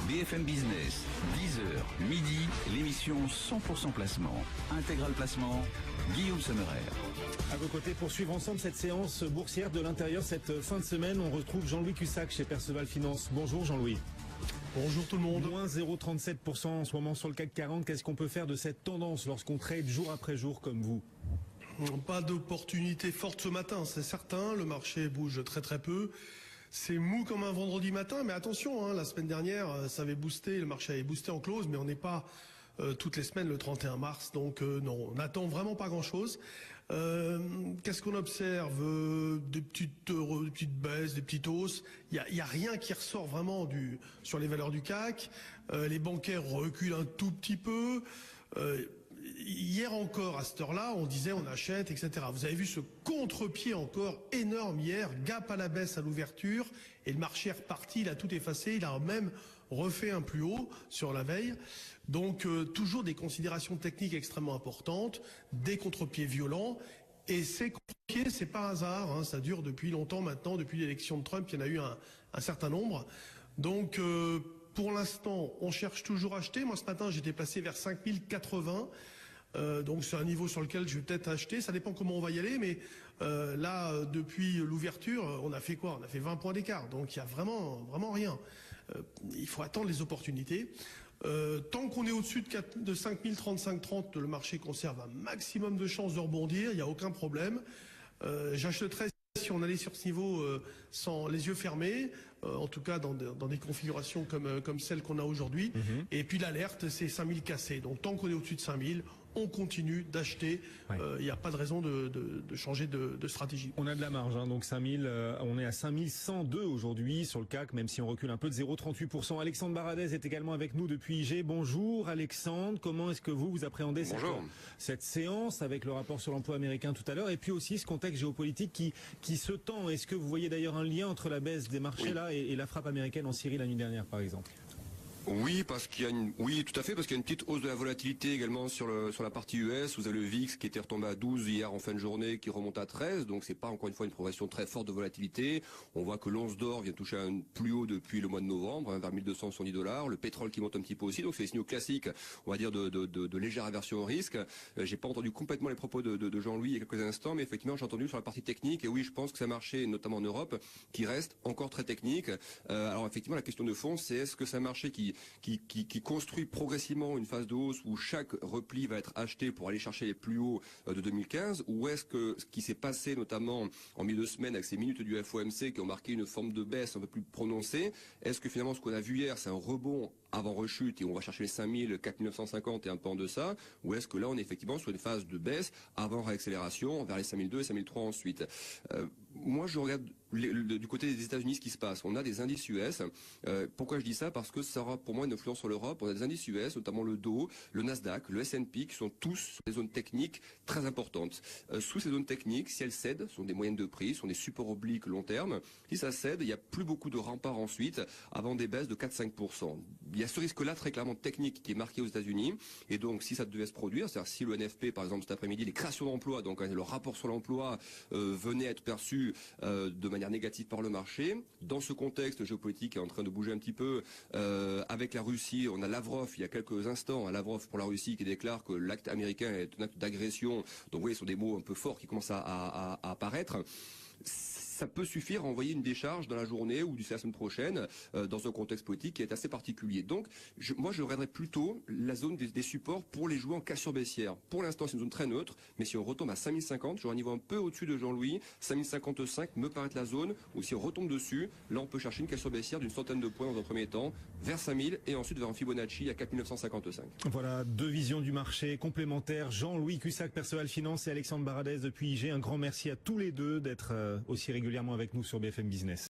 BFM Business, 10h, midi, l'émission 100% placement. Intégral placement, Guillaume Sommerer. À vos côtés, pour suivre ensemble cette séance boursière de l'intérieur cette fin de semaine, on retrouve Jean-Louis Cussac chez Perceval Finance. Bonjour Jean-Louis. Bonjour tout le monde. Moins 0,37% en ce moment sur le CAC 40. Qu'est-ce qu'on peut faire de cette tendance lorsqu'on trade jour après jour comme vous? Pas d'opportunité forte ce matin, c'est certain. Le marché bouge très très peu. C'est mou comme un vendredi matin, mais attention, la semaine dernière, ça avait boosté, le marché avait boosté en close, mais on n'est pas toutes les semaines le 31 mars, donc non, on n'attend vraiment pas grand-chose. Qu'est-ce qu'on observe? Des petites baisses, des petites hausses. Il y a rien qui ressort vraiment sur les valeurs du CAC. Les bancaires reculent un tout petit peu. Hier encore, à cette heure-là, on disait on achète, etc. Vous avez vu ce contre-pied encore énorme hier, gap à la baisse à l'ouverture, et le marché est reparti, il a tout effacé, il a même refait un plus haut sur la veille. Donc toujours des considérations techniques extrêmement importantes, des contre-pieds violents, et ces contre-pieds, c'est pas hasard, ça dure depuis longtemps maintenant, depuis l'élection de Trump, il y en a eu un certain nombre. Donc pour l'instant, on cherche toujours à acheter. Moi, ce matin, j'étais placé vers 5080. Donc c'est un niveau sur lequel je vais peut-être acheter. Ça dépend comment on va y aller, mais là, depuis l'ouverture, on a fait quoi? On a fait 20 points d'écart. Donc il y a vraiment rien. Il faut attendre les opportunités. Tant qu'on est au-dessus de 5035-30, le marché conserve un maximum de chances de rebondir. Il n'y a aucun problème. J'achèterais si on allait sur ce niveau sans les yeux fermés, en tout cas dans des configurations comme celle qu'on a aujourd'hui. Et puis l'alerte, c'est 5000 cassés. Donc tant qu'on est au-dessus de 5000, on continue d'acheter. Il n'y a pas de raison de changer de stratégie. On a de la marge, donc 5000, on est à 5102 aujourd'hui sur le CAC, même si on recule un peu de 0,38%. Alexandre Baradez est également avec nous depuis IG. Bonjour Alexandre, comment est-ce que vous appréhendez cette séance avec le rapport sur l'emploi américain tout à l'heure, et puis aussi ce contexte géopolitique qui se tend? Est-ce que vous voyez d'ailleurs un lien entre la baisse des marchés là et la frappe américaine en Syrie la nuit dernière par exemple? Oui, parce qu'il y a tout à fait, parce qu'il y a une petite hausse de la volatilité également sur la partie US. Vous avez le VIX qui était retombé à 12 hier en fin de journée, qui remonte à 13. Donc c'est pas encore une fois une progression très forte de volatilité. On voit que l'once d'or vient toucher un plus haut depuis le mois de novembre, vers $1270. Le pétrole qui monte un petit peu aussi. Donc c'est des signaux classiques, on va dire de légère aversion au risque. J'ai pas entendu complètement les propos de Jean-Louis il y a quelques instants, mais effectivement j'ai entendu sur la partie technique. Et oui, je pense que c'est un marché, notamment en Europe, qui reste encore très technique. Alors effectivement, la question de fond, c'est est-ce que c'est un marché qui construit progressivement une phase de hausse où chaque repli va être acheté pour aller chercher les plus hauts de 2015, ou est-ce que ce qui s'est passé notamment en milieu de semaine avec ces minutes du FOMC qui ont marqué une forme de baisse un peu plus prononcée, est-ce que finalement ce qu'on a vu hier c'est un rebond avant rechute et on va chercher les 5000, 4950 et un peu en deçà, ou est-ce que là on est effectivement sur une phase de baisse avant réaccélération vers les 5002 et 5003 ensuite? Moi je regarde du côté des États-Unis ce qui se passe. On a des indices US. Pourquoi je dis ça? Parce que ça aura pour moi une influence sur l'Europe. On a des indices US, notamment le Dow, le Nasdaq, le S&P, qui sont tous sur des zones techniques très importantes. Sous ces zones techniques, si elles cèdent, ce sont des moyennes de prix, ce sont des supports obliques long terme. Si ça cède, il n'y a plus beaucoup de remparts ensuite, avant des baisses de 4-5%. Il y a ce risque-là très clairement technique qui est marqué aux États-Unis. Et donc, si ça devait se produire, c'est-à-dire si le NFP, par exemple, cet après-midi, les créations d'emplois, donc le rapport sur l'emploi venait à être perçu de manière négative par le marché, dans ce contexte géopolitique qui est en train de bouger un petit peu, avec la Russie, on a Lavrov il y a quelques instants, Lavrov pour la Russie qui déclare que l'acte américain est un acte d'agression. Donc vous voyez, ce sont des mots un peu forts qui commencent à apparaître. Ça peut suffire à envoyer une décharge dans la journée ou d'ici la semaine prochaine dans un contexte politique qui est assez particulier. Donc, moi, je regarderais plutôt la zone des supports pour les jouer en cassure baissière. Pour l'instant, c'est une zone très neutre, mais si on retombe à 5050, j'aurai un niveau un peu au-dessus de Jean-Louis, 5055 me paraît être la zone où si on retombe dessus, là, on peut chercher une cassure baissière d'une centaine de points dans un premier temps, vers 5000 et ensuite vers un Fibonacci à 4955. Voilà, deux visions du marché complémentaires. Jean-Louis Cussac, Perceval Finance, et Alexandre Baradez depuis IG. Un grand merci à tous les deux d'être aussi régulièrement avec nous sur BFM Business.